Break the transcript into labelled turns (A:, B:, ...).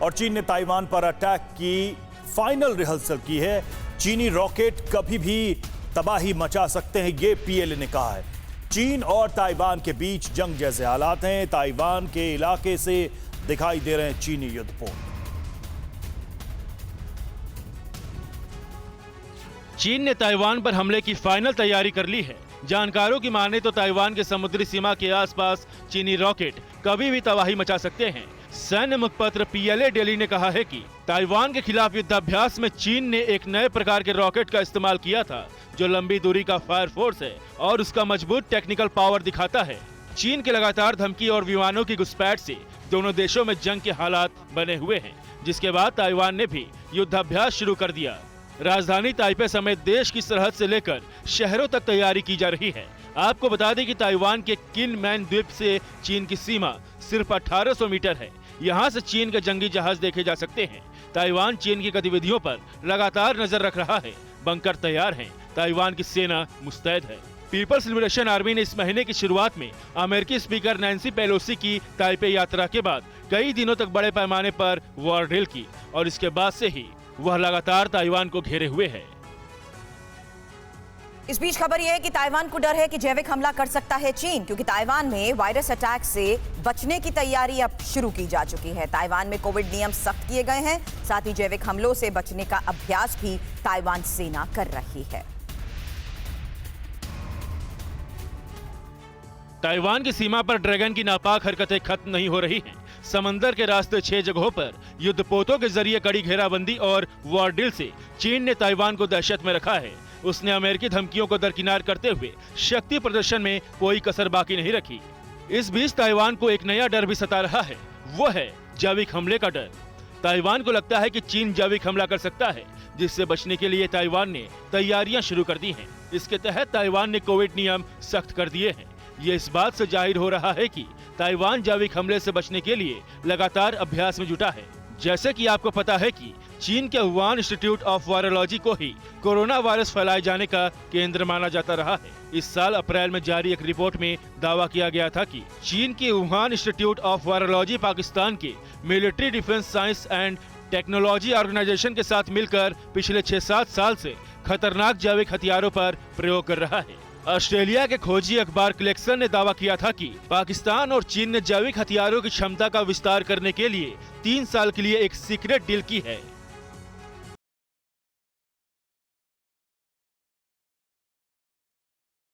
A: और चीन ने ताइवान पर अटैक की फाइनल रिहर्सल की है। चीनी रॉकेट कभी भी तबाही मचा सकते हैं, ये पीएलए ने कहा है। चीन और ताइवान के बीच जंग जैसे हालात हैं। ताइवान के इलाके से दिखाई दे रहे हैं चीनी युद्धपोत।
B: चीन ने ताइवान पर हमले की फाइनल तैयारी कर ली है। जानकारों की माने तो ताइवान के समुद्री सीमा के आसपास चीनी रॉकेट कभी भी तबाही मचा सकते हैं। सैन्य मुखपत्र पीएलए डेली ने कहा है कि ताइवान के खिलाफ युद्धाभ्यास में चीन ने एक नए प्रकार के रॉकेट का इस्तेमाल किया था, जो लंबी दूरी का फायर फोर्स है और उसका मजबूत टेक्निकल पावर दिखाता है। चीन के लगातार धमकी और विमानों की घुसपैठ से दोनों देशों में जंग के हालात बने हुए हैं, जिसके बाद ताइवान ने भी युद्धाभ्यास शुरू कर दिया। राजधानी ताइपे समेत देश की सरहद से लेकर शहरों तक तैयारी की जा रही है। आपको बता दें कि ताइवान के किनमैन द्वीप से चीन की सीमा सिर्फ 1800 मीटर है। यहाँ से चीन के जंगी जहाज देखे जा सकते हैं। ताइवान चीन की गतिविधियों पर लगातार नजर रख रहा है। बंकर तैयार हैं। ताइवान की सेना मुस्तैद है। पीपल्स लिबरेशन आर्मी ने इस महीने की शुरुआत में अमेरिकी स्पीकर नैन्सी पेलोसी की ताइपे यात्रा के बाद कई दिनों तक बड़े पैमाने पर वॉर ड्रिल की और इसके बाद से ही वह लगातार ताइवान को घेरे हुए है।
C: इस बीच खबर यह है कि ताइवान को डर है कि जैविक हमला कर सकता है चीन, क्योंकि ताइवान में वायरस अटैक से बचने की तैयारी अब शुरू की जा चुकी है। ताइवान में कोविड नियम सख्त किए गए हैं। साथ ही जैविक हमलों से बचने का अभ्यास भी ताइवान सेना कर रही है।
B: ताइवान की सीमा पर ड्रैगन की नापाक हरकतें खत्म नहीं हो रही हैं। समंदर के रास्ते 6 जगहों पर युद्धपोतों के जरिए कड़ी घेराबंदी और वॉर ड्रिल से चीन ने ताइवान को दहशत में रखा है। उसने अमेरिकी धमकियों को दरकिनार करते हुए शक्ति प्रदर्शन में कोई कसर बाकी नहीं रखी। इस बीच ताइवान को एक नया डर भी सता रहा है, वो है जैविक हमले का डर। ताइवान को लगता है कि चीन जैविक हमला कर सकता है, जिससे बचने के लिए ताइवान ने तैयारियां शुरू कर दी हैं। इसके तहत ताइवान ने कोविड नियम सख्त कर दिए हैं। ये इस बात से जाहिर हो रहा है कि ताइवान जैविक हमले से बचने के लिए लगातार अभ्यास में जुटा है। जैसे कि आपको पता है कि चीन के वुहान इंस्टीट्यूट ऑफ वायरोलॉजी को ही कोरोना वायरस फैलाए जाने का केंद्र माना जाता रहा है। इस साल अप्रैल में जारी एक रिपोर्ट में दावा किया गया था कि चीन के Wuhan institute of virology Pakistan के military defence science and technology organisation के साथ मिलकर पिछले 6-7 साल से खतरनाक जैविक हथियारों पर प्रयोग कर रहा है। ऑस्ट्रेलिया के खोजी अखबार क्लेक्सन ने दावा किया था कि पाकिस्तान और चीन ने जैविक हथियारों की क्षमता का विस्तार करने के लिए 3 साल के लिए एक सीक्रेट डील की है।